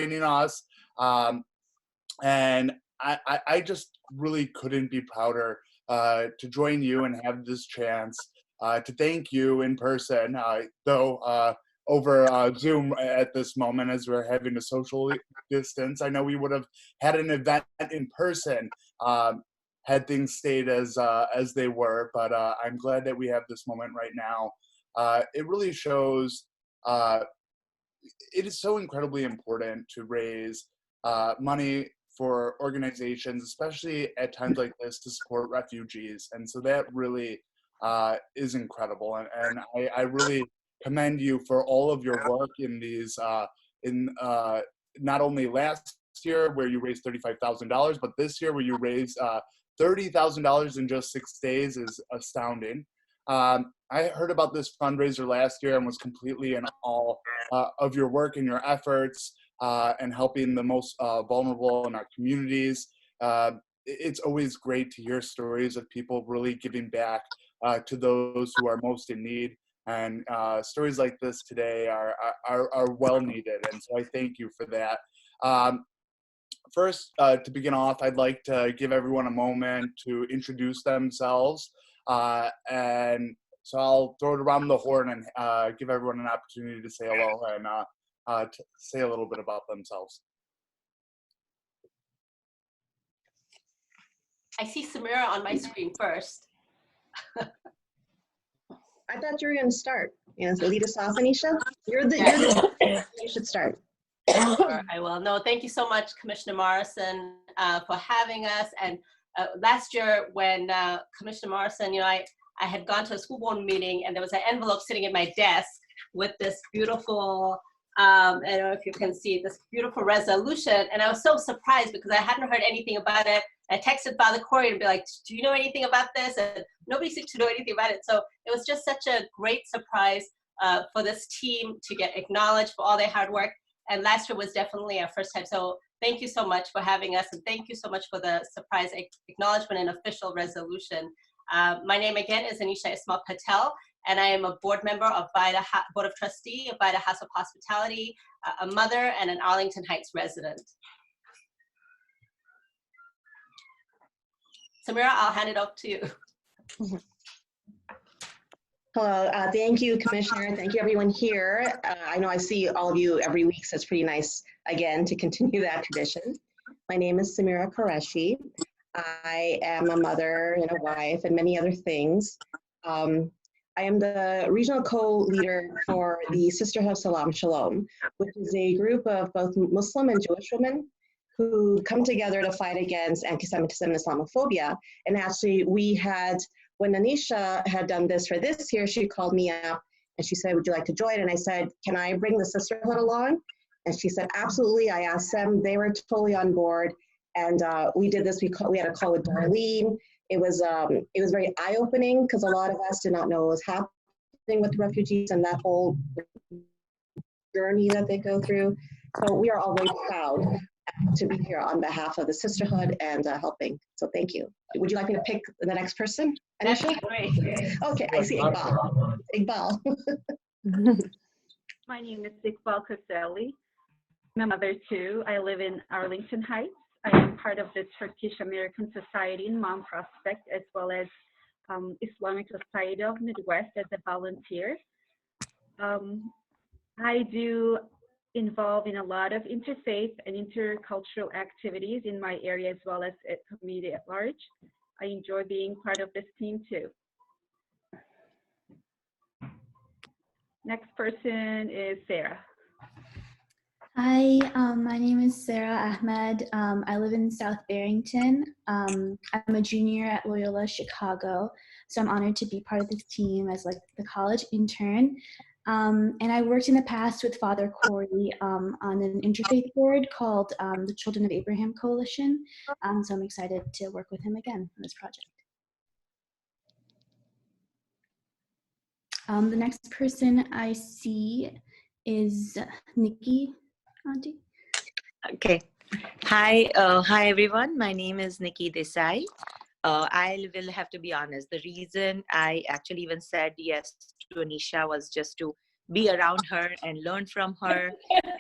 joining us. And I just really couldn't be prouder to join you and have this chance to thank you in person, though over Zoom at this moment as we're having a social distance. I know we would have had an event in person had things stayed as they were, but I'm glad that we have this moment right now. It really shows it is so incredibly important to raise money for organizations, especially at times like this, to support refugees. And so that really is incredible. And I really commend you for all of your work in these, not only last year where you raised $35,000, but this year where you raised $30,000 in just 6 days is astounding. I heard about this fundraiser last year and was completely in awe of your work and your efforts and helping the most vulnerable in our communities. It's always great to hear stories of people really giving back to those who are most in need. And stories like this today are well needed. And so I thank you for that. First, to begin off, I'd like to give everyone a moment to introduce themselves. And so I'll throw it around the horn and give everyone an opportunity to say hello and to say a little bit about themselves. I see Samira on my screen first. I thought you were going to start. So lead us off, Anisha. You should start. Sure, I will. No, thank you so much, Commissioner Morrison, for having us. And last year when Commissioner Morrison, I had gone to a school board meeting and there was an envelope sitting at my desk with this beautiful, I don't know if you can see, this beautiful resolution. And I was so surprised because I hadn't heard anything about it. I texted Father Corey and be like, do you know anything about this? And nobody seemed to know anything about it. So it was just such a great surprise for this team to get acknowledged for all their hard work. And last year was definitely our first time. So thank you so much for having us. And thank you so much for the surprise acknowledgement and official resolution. My name again is Anisha Ismail Patel, and I am a board member of Board of Trustee of Vida House of Hospitality, a mother, and an Arlington Heights resident. Samira, I'll hand it off to you. Hello, thank you, Commissioner. Thank you, everyone here. I know I see all of you every week, so it's pretty nice, again, to continue that tradition. My name is Samira Qureshi. I am a mother and a wife and many other things. I am the regional co-leader for the Sisterhood of Salam Shalom, which is a group of both Muslim and Jewish women who come together to fight against anti-Semitism and Islamophobia. And actually, when Anisha had done this for this year, she called me up and she said, would you like to join? And I said, can I bring the sisterhood along? And she said, absolutely. I asked them, they were totally on board. And we did this, we had a call with Darlene. It was very eye-opening because a lot of us did not know what was happening with the refugees and that whole journey that they go through. So we are all very proud to be here on behalf of the sisterhood and helping. So thank you. Would you like me to pick the next person? That's great. Okay, I see Iqbal. Iqbal. My name is Iqbal Kaselli. I'm a mother too. I live in Arlington Heights. I am part of the Turkish American Society in Mount Prospect, as well as Islamic Society of Midwest as a volunteer. I do involved in a lot of interfaith and intercultural activities in my area as well as at community at large. I enjoy being part of this team too. Next person is Sarah. Hi, my name is Sarah Ahmed. I live in South Barrington. I'm a junior at Loyola Chicago, so I'm honored to be part of this team as like the college intern. And I worked in the past with Father Corey on an interfaith board called the Children of Abraham Coalition. So I'm excited to work with him again on this project. The next person I see is Nikki. Auntie. Okay. Hi everyone. My name is Nikki Desai. I will have to be honest. The reason I actually even said yes to Anisha was just to be around her and learn from her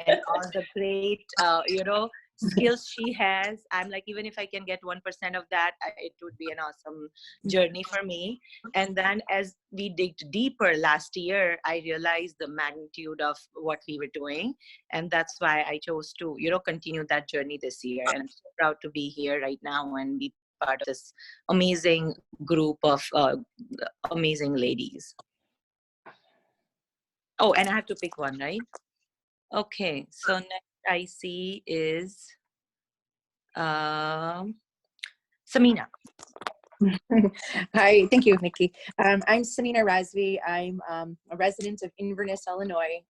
and all the great, skills she has. I'm like, even if I can get 1% of that, it would be an awesome journey for me. And then as we digged deeper last year, I realized the magnitude of what we were doing. And that's why I chose to, continue that journey this year. And I'm so proud to be here right now and be part of this amazing group of amazing ladies. Oh, and I have to pick one, right? Okay, so next I see is Samina. Hi, thank you, Nikki. I'm Samina Rizvi. I'm a resident of Inverness, Illinois.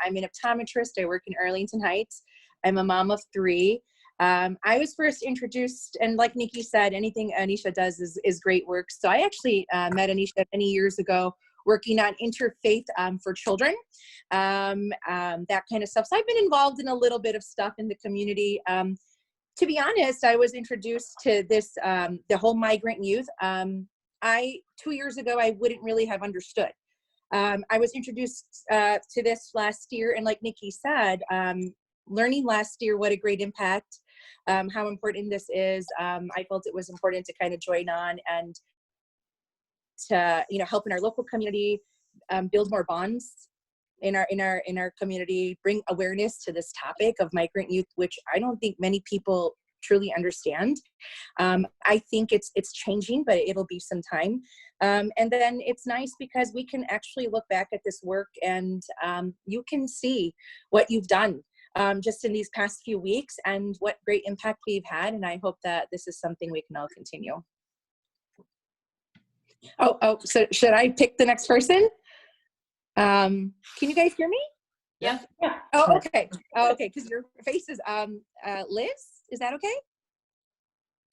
I'm an optometrist. I work in Arlington Heights. I'm a mom of 3. I was first introduced, and like Nikki said, anything Anisha does is great work. So I actually met Anisha many years ago working on interfaith for children, that kind of stuff. So I've been involved in a little bit of stuff in the community. To be honest, I was introduced to this, the whole migrant youth. 2 years ago, I wouldn't really have understood. I was introduced to this last year, and like Nikki said, learning last year what a great impact, how important this is. I felt it was important to kind of join on and to help in our local community, build more bonds in our community, bring awareness to this topic of migrant youth, which I don't think many people truly understand. I think it's changing, but it'll be some time. And then it's nice because we can actually look back at this work and you can see what you've done just in these past few weeks and what great impact we've had. And I hope that this is something we can all continue. Oh, so should I pick the next person? Can you guys hear me? Yeah. Oh, okay. Oh, okay, because your face is Liz. Is that okay?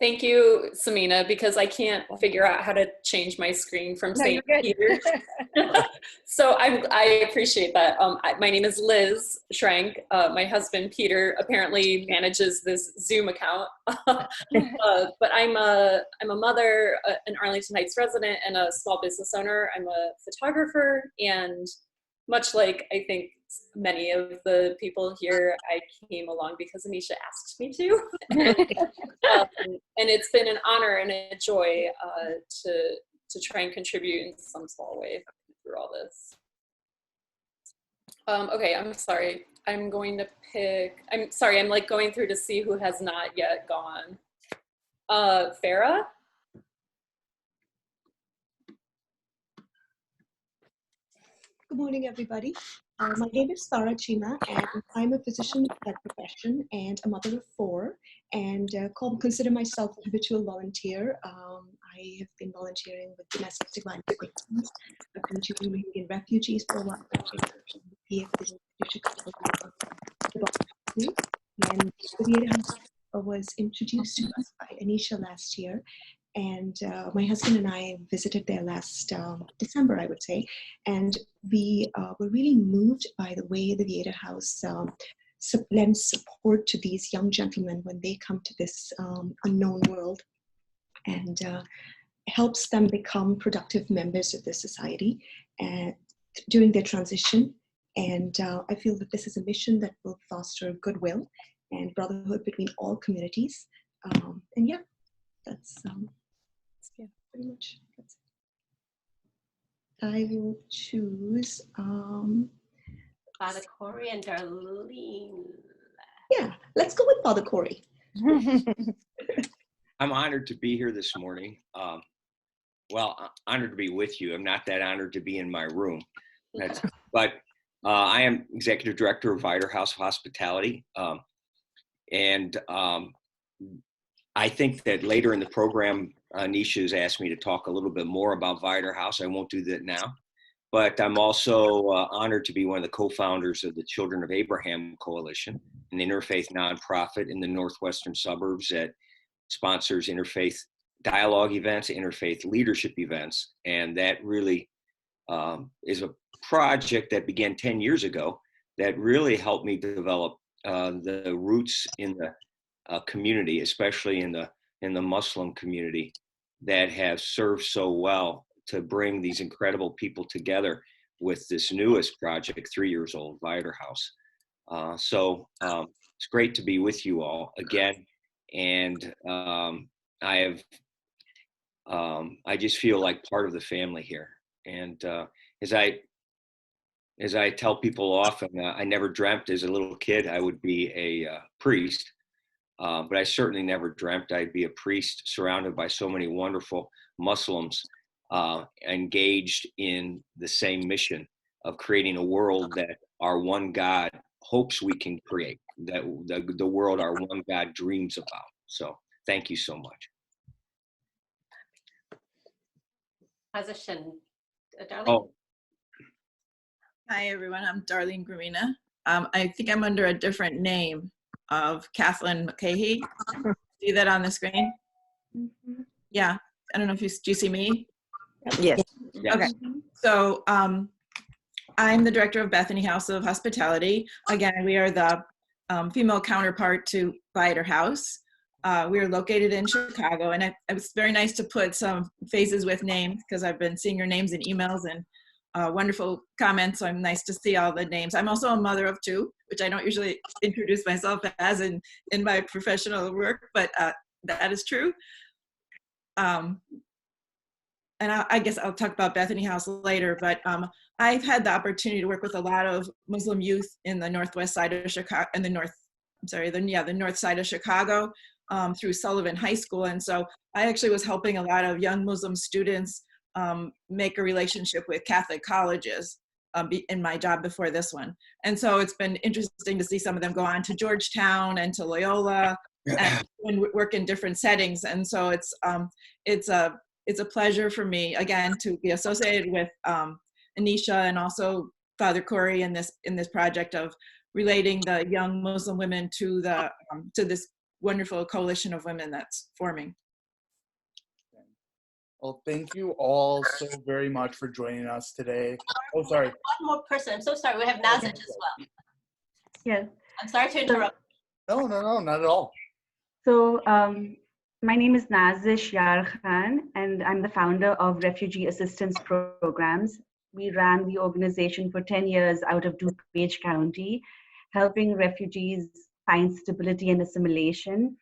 Thank you, Samina, because I can't figure out how to change my screen from St. Peter's. So I appreciate that. My name is Liz Schrank. My husband, Peter, apparently manages this Zoom account. But I'm a mother, an Arlington Heights resident, and a small business owner. I'm a photographer, and much like I think many of the people here, I came along because Anisha asked me to. And it's been an honor and a joy to try and contribute in some small way through all this. Okay, I'm sorry. I'm going to pick, I'm sorry, I'm like going through to see who has not yet gone. Farah? Good morning, everybody. My name is Chima, and I'm a physician by profession and a mother of 4, and consider myself a habitual volunteer. I have been volunteering with domestic violence victims. I've been tutoring in refugees for a while. And the Viera House was introduced to us by Anisha last year. And my husband and I visited there last December, I would say, and we were really moved by the way the Viera House lends support to these young gentlemen when they come to this unknown world, and helps them become productive members of the society during their transition. And I feel that this is a mission that will foster goodwill and brotherhood between all communities. And yeah, that's pretty much that's it. I will choose Father Corey and Darlene. Yeah, let's go with Father Corey. I'm honored to be here this morning. Well, honored to be with you. I'm not that honored to be in my room. But I am Executive Director of Vider House Hospitality. And I think that later in the program, Anisha has asked me to talk a little bit more about Vider House. I won't do that now. But I'm also honored to be one of the co-founders of the Children of Abraham Coalition, an interfaith nonprofit in the northwestern suburbs that sponsors interfaith dialogue events, interfaith leadership events. And that really is a project that began 10 years ago that really helped me develop the roots in the community, especially in the Muslim community, that have served so well to bring these incredible people together with this newest project, 3 years old, Vider House. So it's great to be with you all again. And I just feel like part of the family here. And as I tell people often, I never dreamt as a little kid I would be a priest, but I certainly never dreamt I'd be a priest surrounded by so many wonderful Muslims engaged in the same mission of creating a world that our one God hopes we can create, that the world our one God dreams about. So thank you so much. Position, Darlene. Oh, Hi, everyone. I'm Darlene Grumina. I think I'm under a different name of Kathleen McCahey. See that on the screen? Mhm. Yeah. I don't know if do you see me? Yes. yes. Okay. So I'm the director of Bethany House of Hospitality. Again, we are the female counterpart to Vider House. We are located in Chicago, and it was very nice to put some faces with names because I've been seeing your names in emails and wonderful comments. So I'm nice to see all the names. I'm also a mother of two, which I don't usually introduce myself as in my professional work, but that is true. And I guess I'll talk about Bethany House later, but I've had the opportunity to work with a lot of Muslim youth in the northwest side of Chicago, in the north side of Chicago through Sullivan High School. And so I actually was helping a lot of young Muslim students make a relationship with Catholic colleges in my job before this one. And so it's been interesting to see some of them go on to Georgetown and to Loyola and work in different settings. And so it's a pleasure for me, again, to be associated with Anisha and also Father Corey in this project of relating the young Muslim women to this wonderful coalition of women that's forming. Well, thank you all so very much for joining us today. Oh, sorry. One more person. I'm so sorry. We have Nazish as well. Yes. I'm sorry to interrupt. No, not at all. So my name is Nazish Yar Khan, and I'm the founder of Refugee Assistance Programs. We ran the organization for 10 years out of DuPage County, helping refugees find stability and assimilation.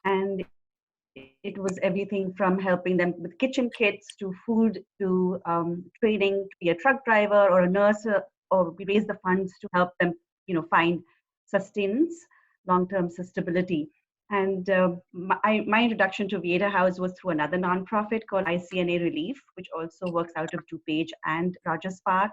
And it was everything from helping them with kitchen kits to food to training to be a truck driver or a nurse, or we raise the funds to help them, find sustenance, long-term stability. And my introduction to Vider House was through another nonprofit called ICNA Relief, which also works out of DuPage and Rogers Park.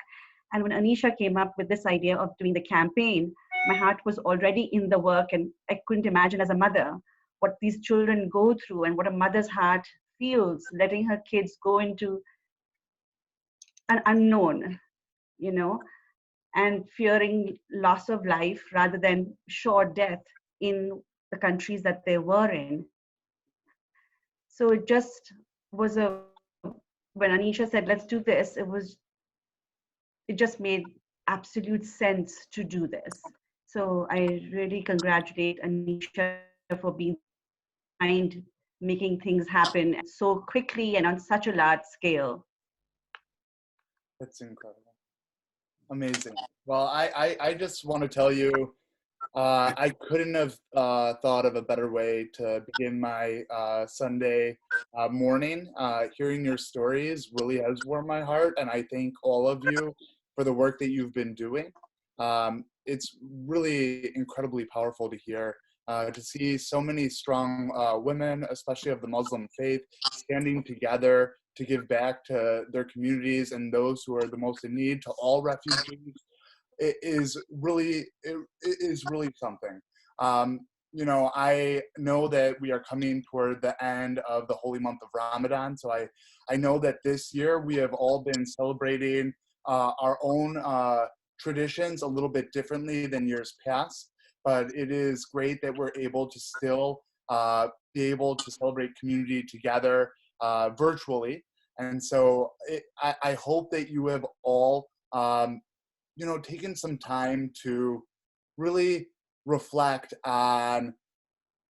And when Anisha came up with this idea of doing the campaign, my heart was already in the work, and I couldn't imagine as a mother what these children go through and what a mother's heart feels letting her kids go into an unknown, and fearing loss of life rather than sure death in the countries that they were in. So it just was when Anisha said, let's do this, it just made absolute sense to do this. So I really congratulate Anisha for being behind making things happen so quickly and on such a large scale. That's incredible. Amazing. Well, I just want to tell you, I couldn't have thought of a better way to begin my Sunday morning. Hearing your stories really has warmed my heart, and I thank all of you for the work that you've been doing. It's really incredibly powerful to hear, to see so many strong women, especially of the Muslim faith, standing together to give back to their communities and those who are the most in need, to all refugees. It is really something. I know that we are coming toward the end of the holy month of Ramadan, so I know that this year we have all been celebrating our own traditions a little bit differently than years past, but it is great that we're able to still be able to celebrate community together virtually. And so I hope that you have all taken some time to really reflect on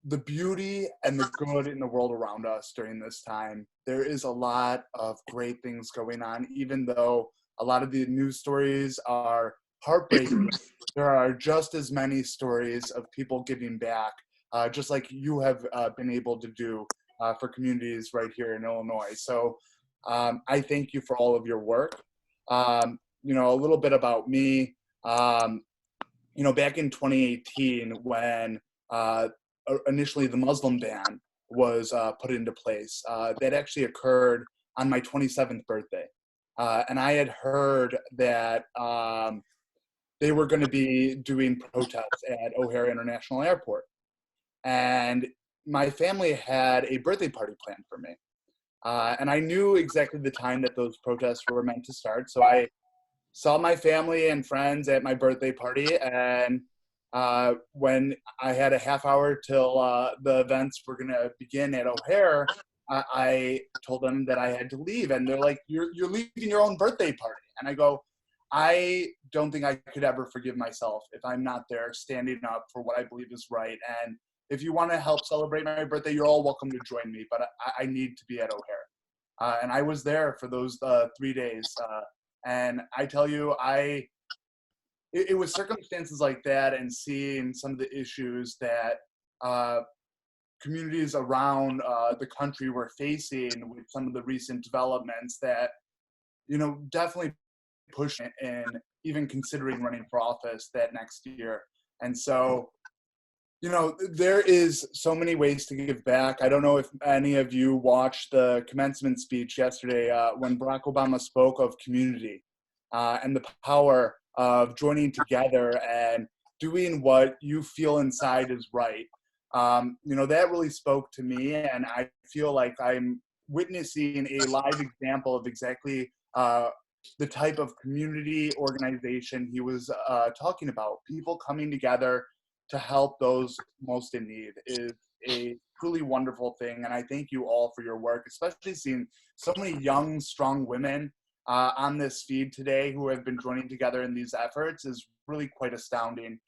the beauty and the good in the world around us during this time. There is a lot of great things going on, even though a lot of the news stories are heartbreaking. There are just as many stories of people giving back, just like you have been able to do for communities right here in Illinois. So I thank you for all of your work. You know, a little bit about me. You know, back in 2018, when initially the Muslim ban was put into place, that actually occurred on my 27th birthday. And I had heard that they were going to be doing protests at O'Hare International Airport. And my family had a birthday party planned for me. And I knew exactly the time that those protests were meant to start. So I saw my family and friends at my birthday party. And when I had a half hour till the events were going to begin at O'Hare, I told them that I had to leave. And they're like, you're leaving your own birthday party. And I go, I don't think I could ever forgive myself if I'm not there standing up for what I believe is right. And if you want to help celebrate my birthday, you're all welcome to join me, but I need to be at O'Hare. And I was there for those 3 days. And I tell you, it was circumstances like that and seeing some of the issues that communities around the country were facing with some of the recent developments that, you know, definitely pushed in even considering running for office that next year. And so, you know, there is so many ways to give back. I don't know if any of you watched the commencement speech yesterday when Barack Obama spoke of community and the power of joining together and doing what you feel inside is right. You know, that really spoke to me, and I feel like I'm witnessing a live example of exactly the type of community organization he was talking about. People coming together to help those most in need is a truly wonderful thing. And I thank you all for your work, especially seeing so many young, strong women on this feed today who have been joining together in these efforts is really quite astounding.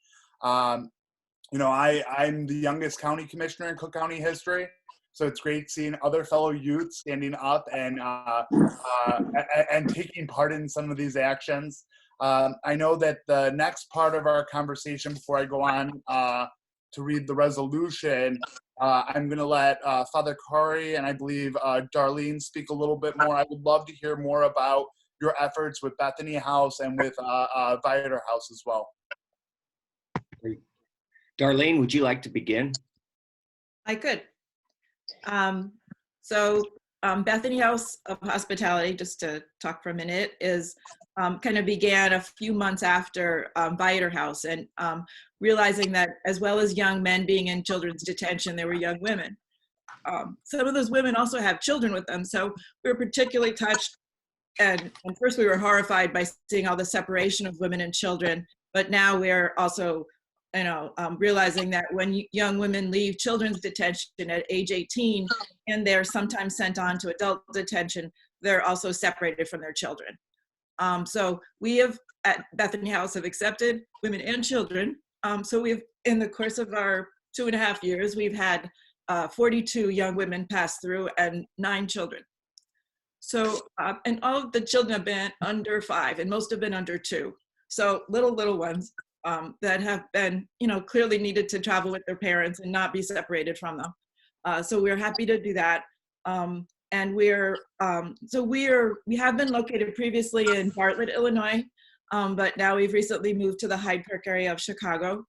You know, I'm the youngest county commissioner in Cook County history. So it's great seeing other fellow youth standing up and taking part in some of these actions. I know that the next part of our conversation, before I go on to read the resolution, I'm going to let Father Corey and I believe Darlene speak a little bit more. I would love to hear more about your efforts with Bethany House and with Viator House as well. Great. Darlene, would you like to begin? I could. Bethany House of Hospitality, just to talk for a minute, is kind of began a few months after Viator House, and realizing that as well as young men being in children's detention, there were young women. Some of those women also have children with them, so we were particularly touched, and first we were horrified by seeing all the separation of women and children, but now we're also realizing that when young women leave children's detention at age 18 and they're sometimes sent on to adult detention, they're also separated from their children. So we have at Bethany House have accepted women and children. So we've, in the course of our 2.5 years, we've had 42 young women pass through and 9 children. So, and all of the children have been under 5 and most have been under 2. So little ones. That have been, clearly needed to travel with their parents and not be separated from them. So we're happy to do that. And we have been located previously in Bartlett, Illinois, but now we've recently moved to the Hyde Park area of Chicago,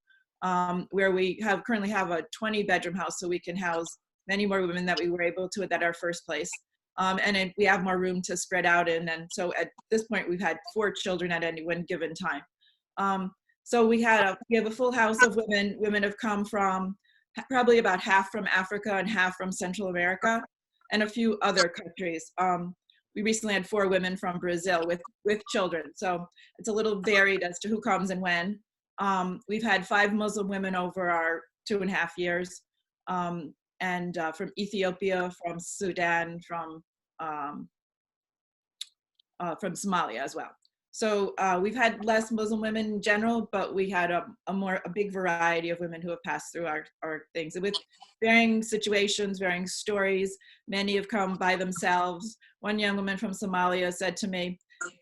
where we currently have a 20-bedroom house, so we can house many more women that we were able to at our first place. And we have more room to spread out in. And so at this point, we've had 4 children at any one given time. So we have a full house of women. Women have come from probably about half from Africa and half from Central America and a few other countries. We recently had 4 women from Brazil with children. So it's a little varied as to who comes and when. We've had 5 Muslim women over our 2.5 years, and from Ethiopia, from Sudan, from Somalia as well. So we've had less Muslim women in general, but we had a big variety of women who have passed through our things with varying situations, varying stories. Many have come by themselves. One young woman from Somalia said to me,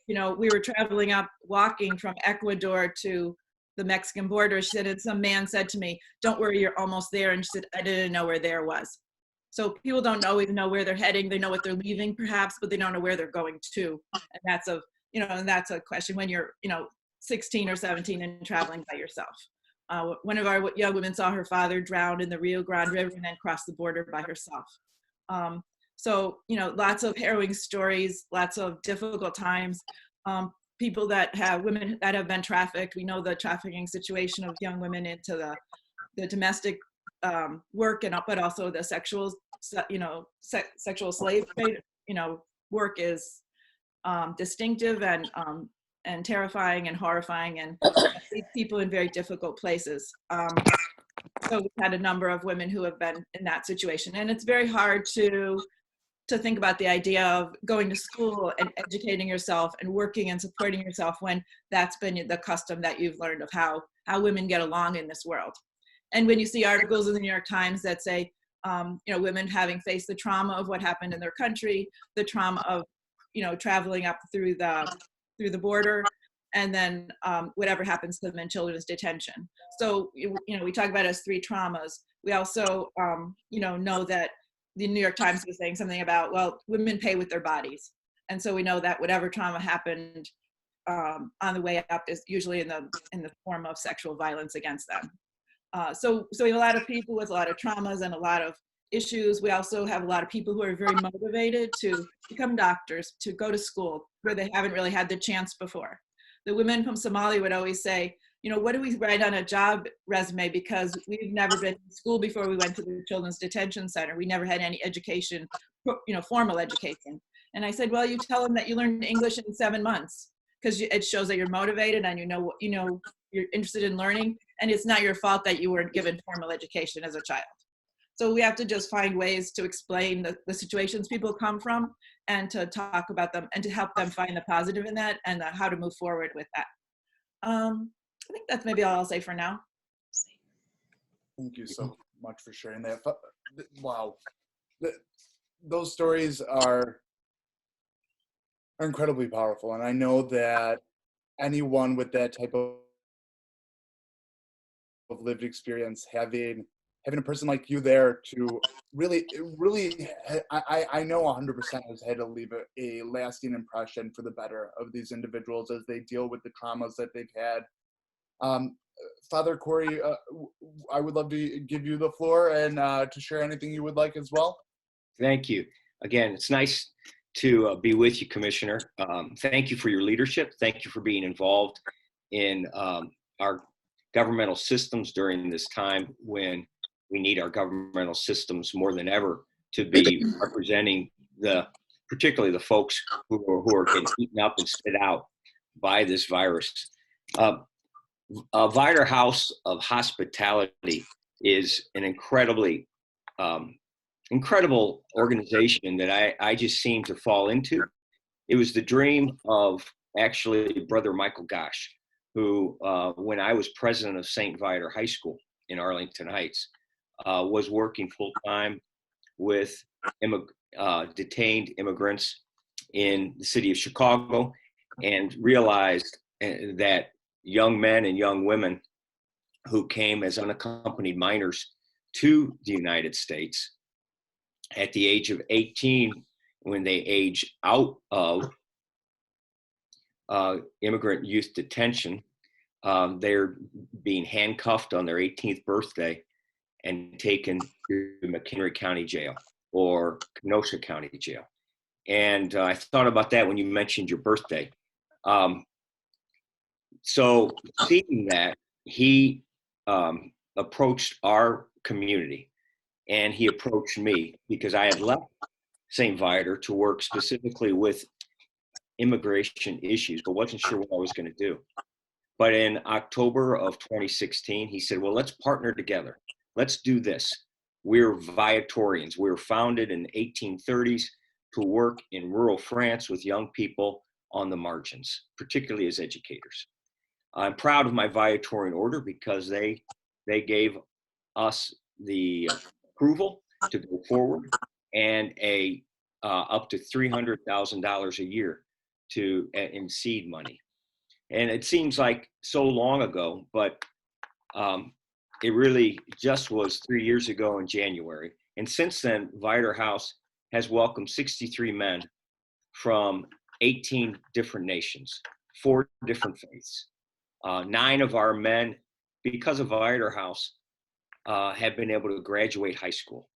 you know, we were traveling up, walking from Ecuador to the Mexican border. She said, and some man said to me, don't worry, you're almost there. And she said, I didn't know where there was. So people don't always know where they're heading. They know what they're leaving perhaps, but they don't know where they're going to. And that's a question when you're, 16 or 17 and traveling by yourself. One of our young women saw her father drowned in the Rio Grande River and then crossed the border by herself. So, lots of harrowing stories, lots of difficult times. People women that have been trafficked. We know the trafficking situation of young women into the domestic work, but also the sexual slave trade. Work is distinctive and terrifying and horrifying, and leaves people in very difficult places. So we've had a number of women who have been in that situation, and it's very hard to think about the idea of going to school and educating yourself and working and supporting yourself when that's been the custom that you've learned of how women get along in this world. And when you see articles in the New York Times that say, women having faced the trauma of what happened in their country, the trauma of, traveling up through the border, and then whatever happens to them in children's detention. So, we talk about it as three traumas. We also, know that the New York Times was saying something about, well, women pay with their bodies. And so we know that whatever trauma happened on the way up is usually in the form of sexual violence against them. So we have a lot of people with a lot of traumas and a lot of issues. We also have a lot of people who are very motivated to become doctors, to go to school where they haven't really had the chance before. The women from Somalia would always say, what do we write on a job resume? Because we've never been to school before we went to the Children's Detention Center. We never had any education, formal education. And I said, well, you tell them that you learned English in 7 months, because it shows that you're motivated and you're interested in learning, and it's not your fault that you weren't given formal education as a child. So we have to just find ways to explain the situations people come from and to talk about them and to help them find the positive in that and how to move forward with that. I think that's maybe all I'll say for now. Thank you so much for sharing that. Wow. Those stories are incredibly powerful. And I know that anyone with that type of lived experience, having a person like you there to really, I know 100% has had to leave a lasting impression for the better of these individuals as they deal with the traumas that they've had. Father Corey, I would love to give you the floor and to share anything you would like as well. Thank you. Again, it's nice to be with you, Commissioner. Thank you for your leadership. Thank you for being involved in our governmental systems during this time when we need our governmental systems more than ever to be representing particularly the folks who are getting eaten up and spit out by this virus. Vider House of Hospitality is an incredibly incredible organization that I just seem to fall into. It was the dream of actually Brother Michael Gosh, who when I was president of St. Vider High School in Arlington Heights, was working full-time with detained immigrants in the city of Chicago, and realized that young men and young women who came as unaccompanied minors to the United States at the age of 18, when they age out of immigrant youth detention, they're being handcuffed on their 18th birthday and taken to McHenry County Jail or Kenosha County Jail. And I thought about that when you mentioned your birthday. So seeing that, he approached our community, and he approached me because I had left St. Vider to work specifically with immigration issues, but wasn't sure what I was going to do. But in October of 2016, he said, well, let's partner together. Let's do this. We're Viatorians. We were founded in the 1830s to work in rural France with young people on the margins, particularly as educators. I'm proud of my Viatorian order because they gave us the approval to go forward and a up to $300,000 a year in seed money. And it seems like so long ago, but it really just was 3 years ago in January. And since then, Viator House has welcomed 63 men from 18 different nations, 4 different faiths. 9 of our men, because of Viator House, have been able to graduate high school.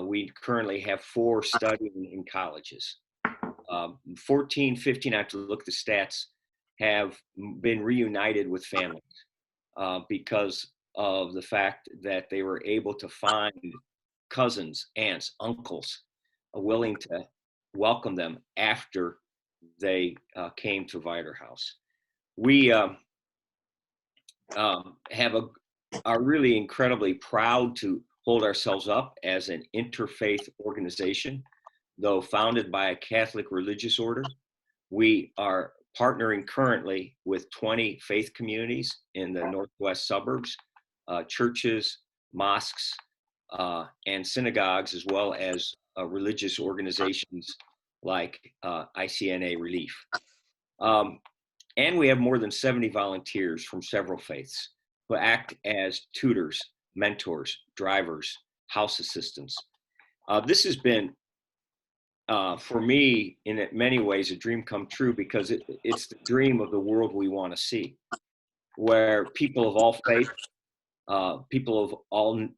We currently have 4 studying in colleges. 14, 15, I have to look at the stats, have been reunited with families because of the fact that they were able to find cousins, aunts, uncles willing to welcome them after they came to Viator House. We are really incredibly proud to hold ourselves up as an interfaith organization. Though founded by a Catholic religious order, we are partnering currently with 20 faith communities in the northwest suburbs, churches, mosques, and synagogues, as well as religious organizations like ICNA Relief. And we have more than 70 volunteers from several faiths who act as tutors, mentors, drivers, house assistants. This has been, for me, in many ways, a dream come true because it's the dream of the world we want to see, where people of all faiths, people of all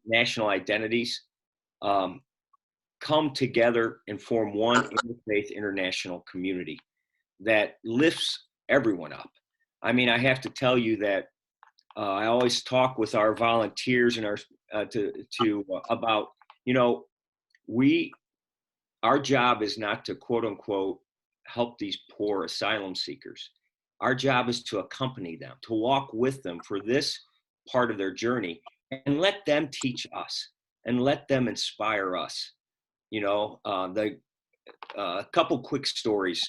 national identities come together and form one interfaith international community that lifts everyone up. I mean, I have to tell you that I always talk with our volunteers and our about, you know, our job is not to quote unquote help these poor asylum seekers. Our job is to accompany them, to walk with them for this part of their journey and let them teach us and let them inspire us. You know, a couple quick stories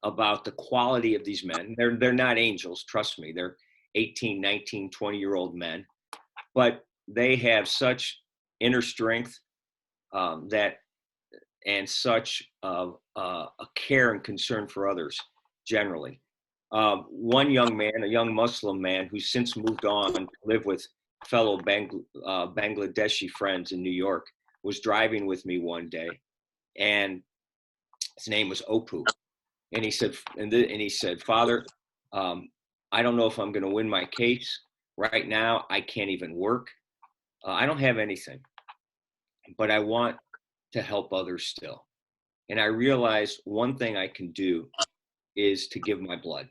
about the quality of these men. They're not angels, trust me. They're 18, 19, 20-year-old men, but they have such inner strength and such a care and concern for others generally. One young man, a young Muslim man who's since moved on to live with fellow Bangladeshi friends in New York, was driving with me one day, and his name was Opu. And he said, Father, I don't know if I'm going to win my case. Right now, I can't even work. I don't have anything, but I want to help others still. And I realized one thing I can do is to give my blood.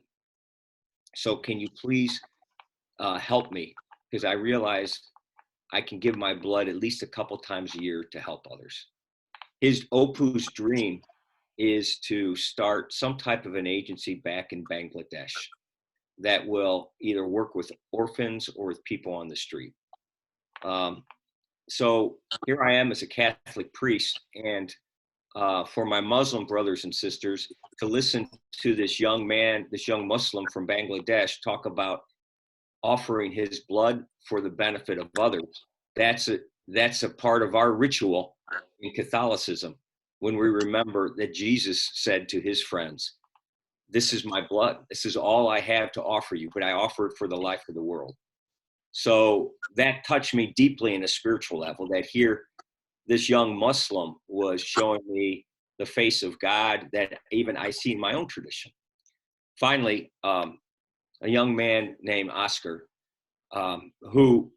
So can you please help me? Because I realized I can give my blood at least a couple times a year to help others. Opu's dream is to start some type of an agency back in Bangladesh that will either work with orphans or with people on the street. So here I am as a Catholic priest, and for my Muslim brothers and sisters to listen to this young man, this young Muslim from Bangladesh talk about offering his blood for the benefit of others, that's a part of our ritual in Catholicism when we remember that Jesus said to his friends, this is my blood. This is all I have to offer you, but I offer it for the life of the world. So that touched me deeply in a spiritual level, that here this young Muslim was showing me the face of God that even I see in my own tradition. Finally, a young man named Oscar, who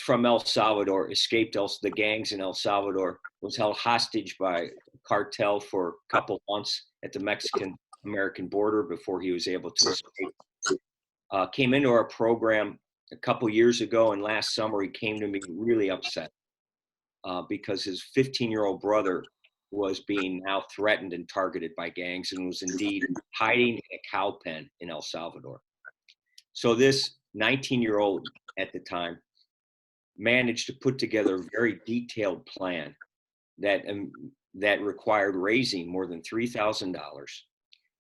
from El Salvador, escaped the gangs in El Salvador, was held hostage by a cartel for a couple months at the Mexican-American border before he was able to escape. Came into our program a couple years ago, and last summer he came to me really upset because his 15-year-old brother was being now threatened and targeted by gangs and was indeed hiding in a cow pen in El Salvador. So this 19-year-old at the time managed to put together a very detailed plan that that required raising more than $3,000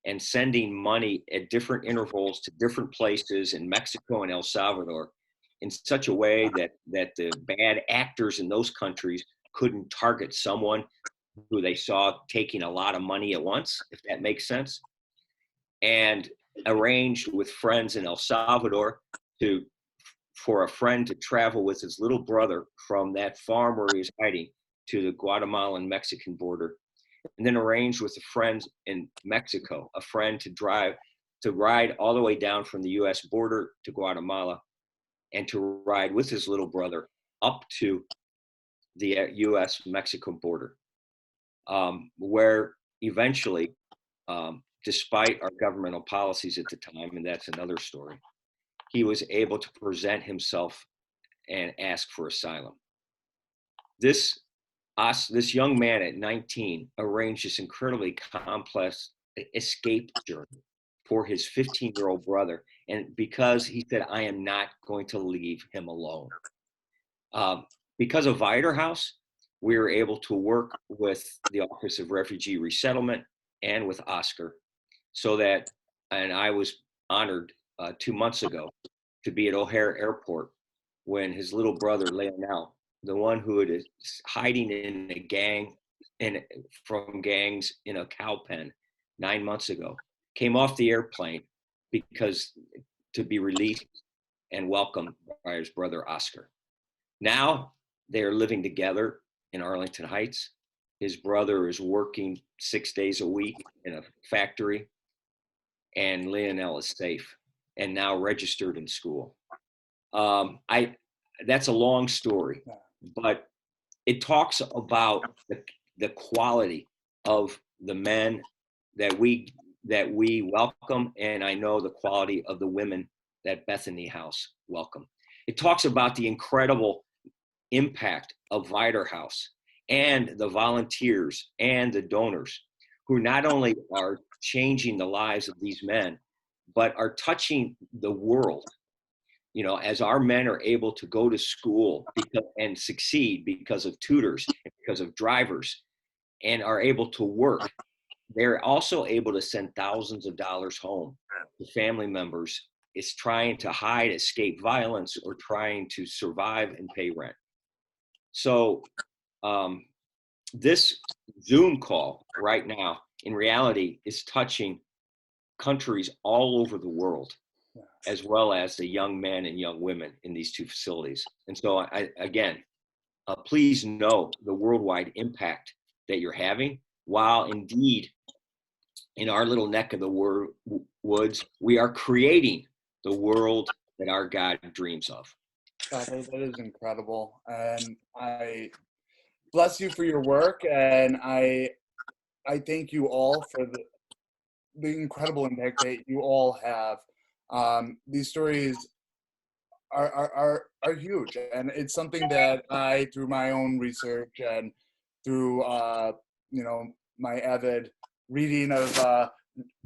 and sending money at different intervals to different places in Mexico and El Salvador in such a way that the bad actors in those countries couldn't target someone who they saw taking a lot of money at once, if that makes sense, and arranged with friends in El Salvador for a friend to travel with his little brother from that farm where he was hiding to the Guatemalan-Mexican border, and then arranged with a friend in Mexico, a friend to ride all the way down from the US border to Guatemala and to ride with his little brother up to the US-Mexico border, where eventually, despite our governmental policies at the time, and that's another story, he was able to present himself and ask for asylum. This young man at 19 arranged this incredibly complex escape journey for his 15-year-old brother. And because he said, I am not going to leave him alone. Because of Vider House, we were able to work with the Office of Refugee Resettlement and with Oscar and I was honored 2 months ago to be at O'Hare Airport when his little brother, Leonel, the one who is hiding in a gang from gangs in a cow pen 9 months ago, came off the airplane to be released and welcomed by his brother Oscar. Now they are living together in Arlington Heights. His brother is working 6 days a week in a factory, and Leonel is safe and now registered in school. That's a long story, but it talks about the quality of the men that we welcome, and I know the quality of the women that Bethany House welcome. It talks about the incredible impact of Vider House and the volunteers and the donors who not only are changing the lives of these men, but are touching the world. You know, as our men are able to go to school and succeed because of tutors, because of drivers, and are able to work, they're also able to send thousands of dollars home to family members is trying to hide, escape violence, or trying to survive and pay rent. So this Zoom call right now, in reality, is touching countries all over the world, as well as the young men and young women in these two facilities. And so please know the worldwide impact that you're having, while indeed in our little neck of the woods, we are creating the world that our God dreams of. God, that is incredible. And I bless you for your work. And I thank you all for the incredible impact that you all have. These stories are huge, and it's something that I, through my own research and through my avid reading of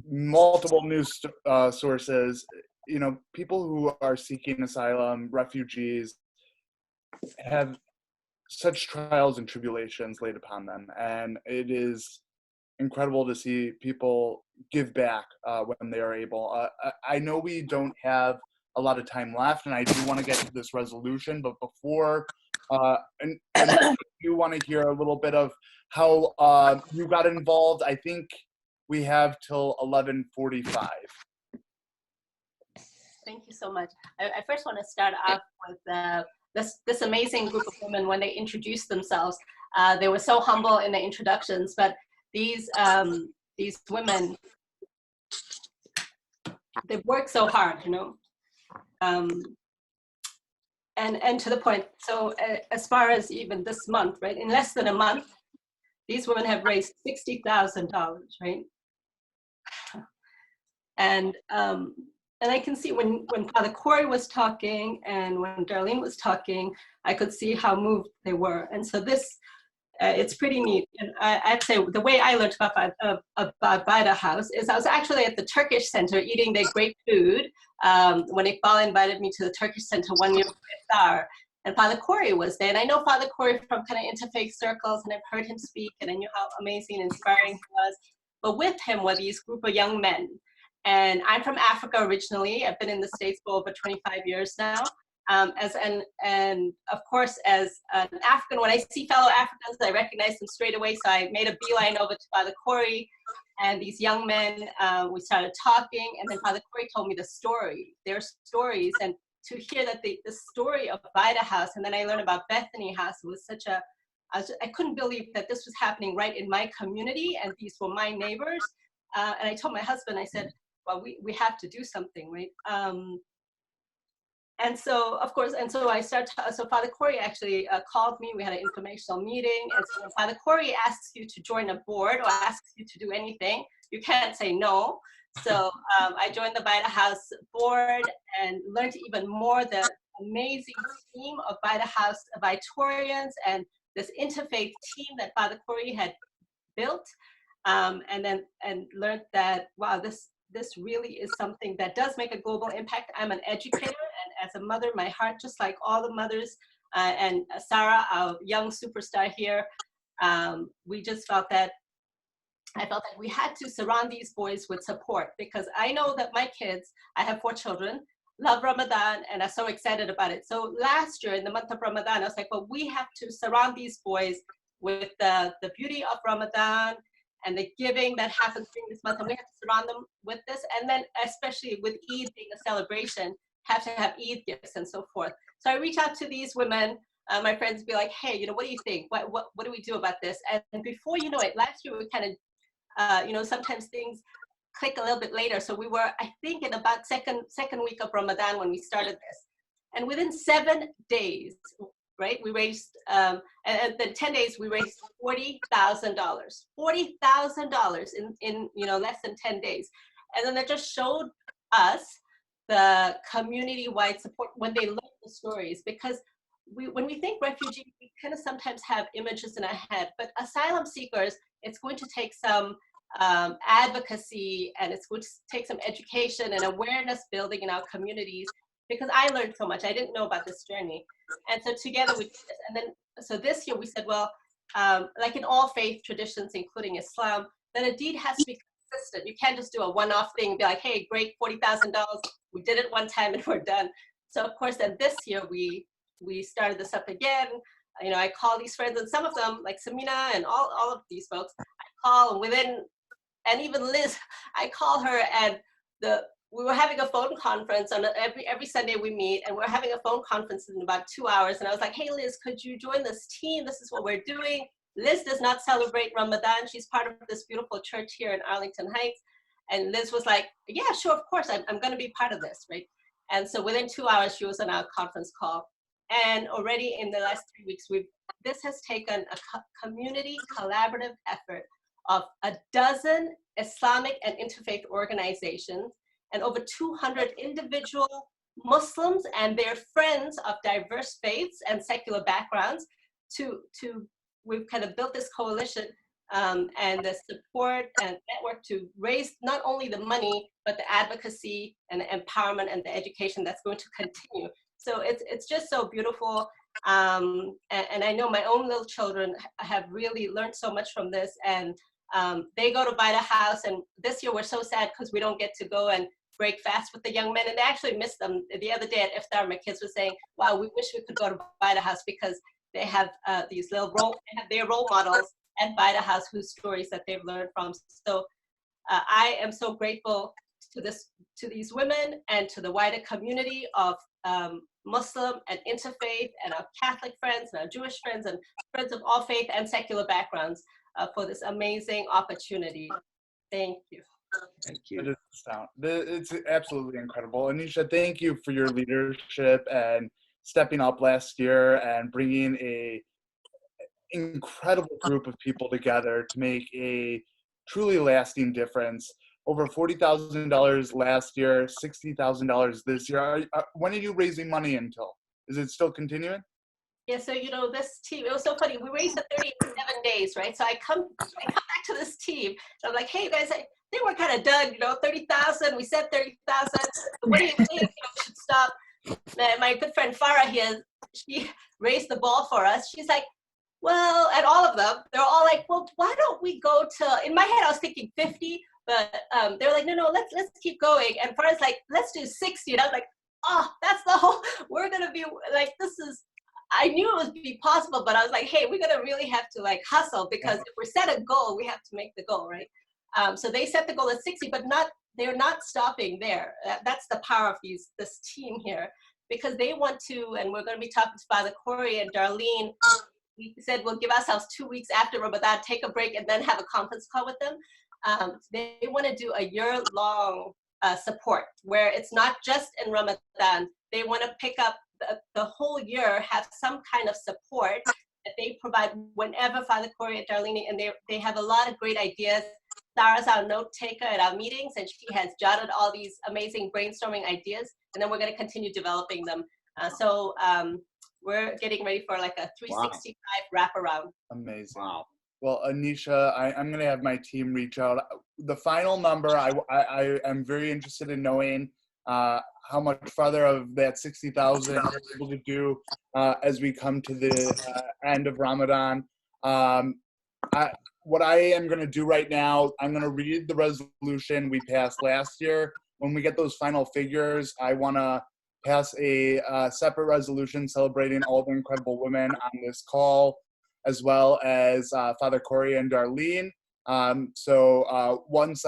multiple news sources, people who are seeking asylum, refugees, have such trials and tribulations laid upon them, and it is incredible to see people give back when they are able. I know we don't have a lot of time left, and I do want to get to this resolution, but before, and I do want to hear a little bit of how you got involved. I think we have till 11:45. Thank you so much. I first want to start off with this amazing group of women. When they introduced themselves, they were so humble in the introductions, but these women, they work so hard, and to the point. So as far as even this month, right, in less than a month, these women have raised $60,000, right? And I can see when Father Corey was talking and when Darlene was talking, I could see how moved they were. And so this, it's pretty neat. And I'd say the way I learned about Vider House is I was actually at the Turkish Center eating their great food when Iqbal invited me to the Turkish Center one year with Iftar. And Father Corey was there. And I know Father Corey from kind of interfaith circles, and I've heard him speak, and I knew how amazing and inspiring he was. But with him were these group of young men. And I'm from Africa originally. I've been in the States for over 25 years now. And of course, as an African, when I see fellow Africans, I recognize them straight away. So I made a beeline over to Father Corey and these young men. We started talking, and then Father Corey told me their stories, and to hear that the story of Vita House, and then I learned about Bethany House. It was I couldn't believe that this was happening right in my community, and these were my neighbors. And I told my husband, I said, well, we have to do something, right? And so, of course, so Father Corey actually called me. We had an informational meeting. And so when Father Corey asks you to join a board or asks you to do anything, you can't say no. So I joined the Vita House board and learned even more the amazing team of Vita House Vitorians and this interfaith team that Father Corey had built, and learned that, wow, this really is something that does make a global impact. I'm an educator, and as a mother, my heart, just like all the mothers, and Sarah, our young superstar here, we just felt that, I felt that we had to surround these boys with support, because I know that my kids, I have 4 children, love Ramadan and are so excited about it. So last year in the month of Ramadan, I was like, well, we have to surround these boys with the beauty of Ramadan and the giving that happens during this month, and we have to surround them with this. And then especially with Eid being a celebration, have to have Eid gifts and so forth. So I reach out to these women, my friends, be like, hey, what do you think? What do we do about this? And before you know it, last year we kind of, sometimes things click a little bit later. So we were, I think, in about second week of Ramadan when we started this. And within 7 days, right, we raised, and then 10 days, we raised $40,000. $40,000 in less than 10 days. And then that just showed us the community-wide support when they learned the stories, because when we think refugee, we kind of sometimes have images in our head, but asylum seekers, it's going to take some advocacy, and it's going to take some education and awareness building in our communities, because I learned so much. I didn't know about this journey. And so together we did this. And then, so this year we said, well, like in all faith traditions, including Islam, that a deed has to be consistent. You can't just do a one-off thing and be like, hey, great, $40,000. We did it one time and we're done. So of course, then this year we started this up again. I call these friends, and some of them, like Samina and all of these folks, I call, and even Liz, I call her, and we were having a phone conference on every Sunday we meet, and we're having a phone conference in about 2 hours. And I was like, hey, Liz, could you join this team? This is what we're doing. Liz does not celebrate Ramadan. She's part of this beautiful church here in Arlington Heights. And Liz was like, yeah, sure, of course, I'm going to be part of this, right? And so within 2 hours, she was on our conference call. And already in the last 3 weeks, this has taken a community collaborative effort of a dozen Islamic and interfaith organizations and over 200 individual Muslims and their friends of diverse faiths and secular backgrounds we've kind of built this coalition and the support and network to raise not only the money, but the advocacy and the empowerment and the education that's going to continue. So it's just so beautiful. And I know my own little children have really learned so much from this, and they go to Vita House, and this year we're so sad because we don't get to go and break fast with the young men, and they actually miss them. The other day at Iftar, my kids were saying, wow, we wish we could go to Vita House, because they have these little their role models at Vita House whose stories that they've learned from. So I am so grateful to these women and to the wider community of Muslim and interfaith and our Catholic friends and our Jewish friends and friends of all faith and secular backgrounds for this amazing opportunity. Thank you. Thank you. It's absolutely incredible. Anisha, thank you for your leadership and stepping up last year and bringing a incredible group of people together to make a truly lasting difference. Over $40,000 last year, $60,000 this year. When are you raising money until? Is it still continuing? Yeah, so this team, it was so funny. We raised it 37 days, right? So I come back to this team, and I'm like, hey, you guys, they were kind of done, 30,000. We said 30,000. What do you think? We should stop. my good friend Farah here, she raised the ball for us. She's like, well, and all of them, they're all like, well, why don't we go to, in my head, I was thinking 50, but they were like, no, let's keep going. And Farah's like, let's do 60. And I was like, oh, that's the whole, we're going to be like, this is, I knew it would be possible, but I was like, hey, we're going to really have to like hustle, because if we set a goal, we have to make the goal, right? So they set the goal at 60, but they're not stopping there. That's the power of this team here, because they want to, and we're going to be talking to Father Corey and Darlene. We said we'll give ourselves 2 weeks after Ramadan, take a break, and then have a conference call with them. They want to do a year-long support, where it's not just in Ramadan. They want to pick up the whole year, have some kind of support that they provide whenever Father Corey and Darlene, and they have a lot of great ideas. Sarah's our note taker at our meetings, and she has jotted all these amazing brainstorming ideas, and then we're going to continue developing them. So we're getting ready for like a 365 wraparound. Amazing. Wow. Well, Anisha, I'm going to have my team reach out. The final number, I am very interested in knowing how much farther of that 60,000 you're able to do as we come to the end of Ramadan. What I am going to do right now, I'm going to read the resolution we passed last year. When we get those final figures, I want to pass a separate resolution celebrating all the incredible women on this call, as well as Father Corey and Darlene. So once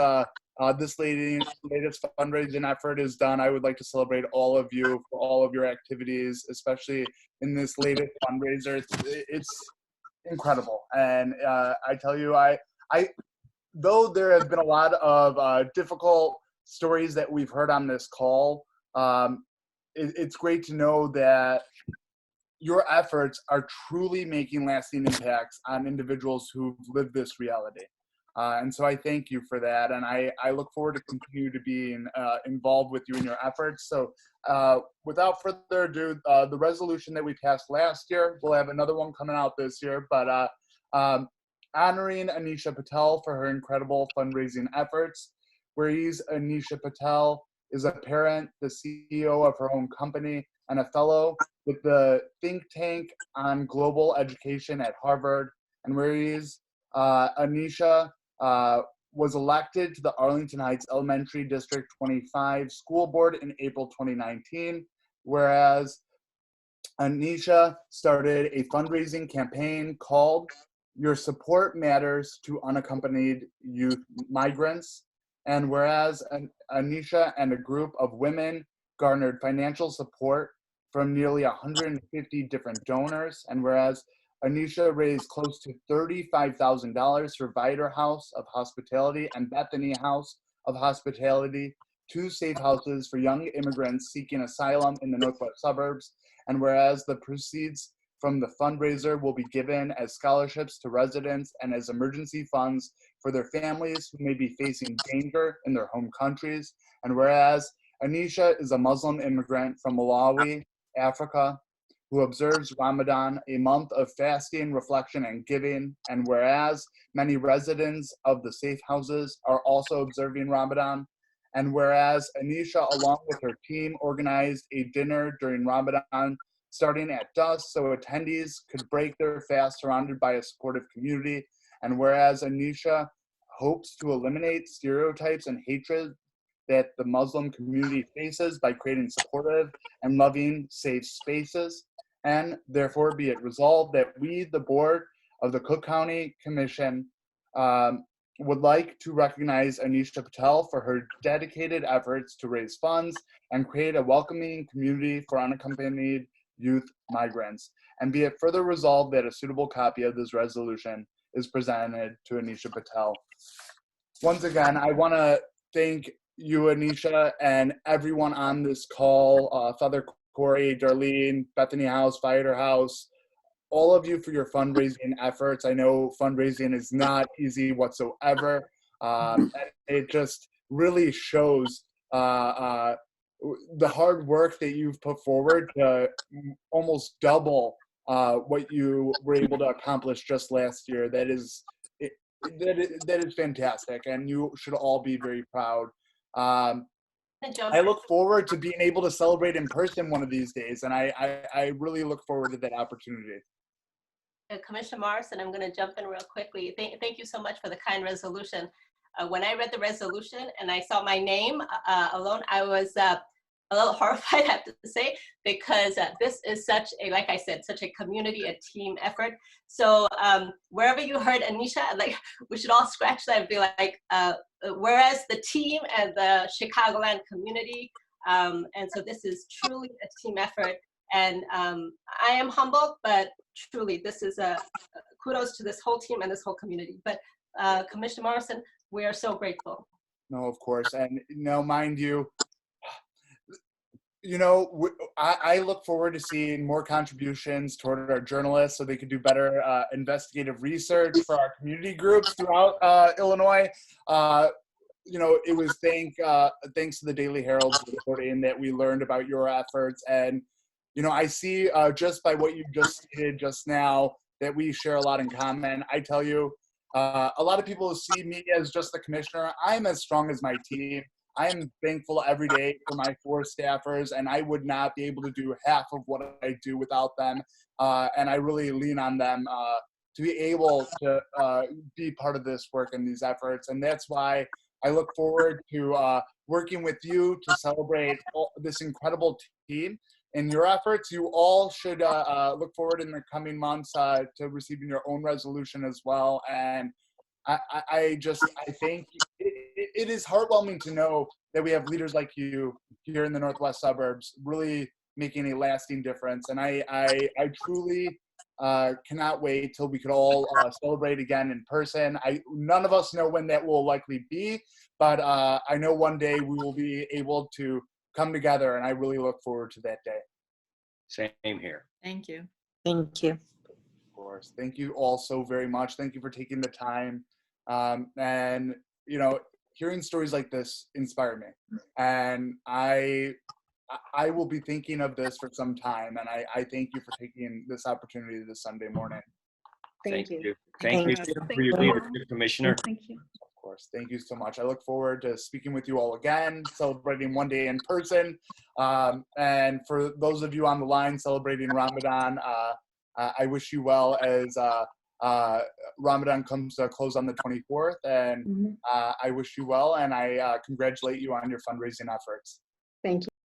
this latest fundraising effort is done, I would like to celebrate all of you for all of your activities, especially in this latest fundraiser. It's incredible. And I tell you, though there have been a lot of difficult stories that we've heard on this call, it's great to know that your efforts are truly making lasting impacts on individuals who've lived this reality. And so I thank you for that. And I look forward to continue to being involved with you in your efforts. So without further ado, the resolution that we passed last year, we'll have another one coming out this year, but honoring Anisha Patel for her incredible fundraising efforts. Whereas Anisha Patel is a parent, the CEO of her own company, and a fellow with the think tank on global education at Harvard. And whereas Anisha was elected to the Arlington Heights Elementary District 25 School Board in April 2019, whereas Anisha started a fundraising campaign called Your Support Matters to Unaccompanied Youth Migrants. And whereas Anisha and a group of women garnered financial support from nearly 150 different donors, and whereas Anisha raised close to $35,000 for Vider House of Hospitality and Bethany House of Hospitality, two safe houses for young immigrants seeking asylum in the northwest suburbs, and whereas the proceeds from the fundraiser will be given as scholarships to residents and as emergency funds for their families who may be facing danger in their home countries, and whereas Anisha is a Muslim immigrant from Malawi, Africa, who observes Ramadan, a month of fasting, reflection, and giving, and whereas many residents of the safe houses are also observing Ramadan, and whereas Anisha, along with her team, organized a dinner during Ramadan starting at dusk so attendees could break their fast surrounded by a supportive community, and whereas Anisha hopes to eliminate stereotypes and hatred that the Muslim community faces by creating supportive and loving safe spaces. And therefore be it resolved that we, the board of the Cook County Commission, would like to recognize Anisha Patel for her dedicated efforts to raise funds and create a welcoming community for unaccompanied youth migrants. And be it further resolved that a suitable copy of this resolution is presented to Anisha Patel. Once again, I want to thank you, Anisha, and everyone on this call, Father Corey, Darlene, Bethany House, Vider House, all of you for your fundraising efforts. I know fundraising is not easy whatsoever. And it just really shows the hard work that you've put forward to almost double what you were able to accomplish just last year. That is fantastic, and you should all be very proud. I look forward to being able to celebrate in person one of these days, and I really look forward to that opportunity. Commissioner Morrison, I'm going to jump in real quickly. Thank you so much for the kind resolution. When I read the resolution and I saw my name alone, I was a little horrified, I have to say, because this is such a, like I said, such a community, a team effort. So wherever you heard Anisha, like we should all scratch that and be like, whereas the team and the Chicagoland community, and so this is truly a team effort. And I am humbled, but truly this is a kudos to this whole team and this whole community. But Commissioner Morrison, we are so grateful. No, of course. And mind you, I look forward to seeing more contributions toward our journalists so they could do better investigative research for our community groups throughout Illinois. It was thanks to the Daily Herald's reporting that we learned about your efforts. And, I see just by what you just stated just now that we share a lot in common. I tell you, a lot of people see me as just the commissioner. I'm as strong as my team. I am thankful every day for my 4 staffers, and I would not be able to do half of what I do without them. And I really lean on them to be able to be part of this work and these efforts. And that's why I look forward to working with you to celebrate this incredible team and your efforts. You all should look forward in the coming months to receiving your own resolution as well. And I think it is heartwarming to know that we have leaders like you here in the Northwest suburbs really making a lasting difference. And I truly cannot wait till we could all celebrate again in person. None of us know when that will likely be, but I know one day we will be able to come together, and I really look forward to that day. Same here. Thank you. Thank you. Of course. Thank you all so very much. Thank you for taking the time. And, hearing stories like this inspire me. And I will be thinking of this for some time. And I thank you for taking this opportunity this Sunday morning. Thank you. Thank Thank you you. for your leadership, Commissioner. Thank you. Of course. Thank you so much. I look forward to speaking with you all again, celebrating one day in person. And for those of you on the line celebrating Ramadan, I wish you well as Ramadan comes to a close on the 24th. And I wish you well, and I congratulate you on your fundraising efforts. Thank you.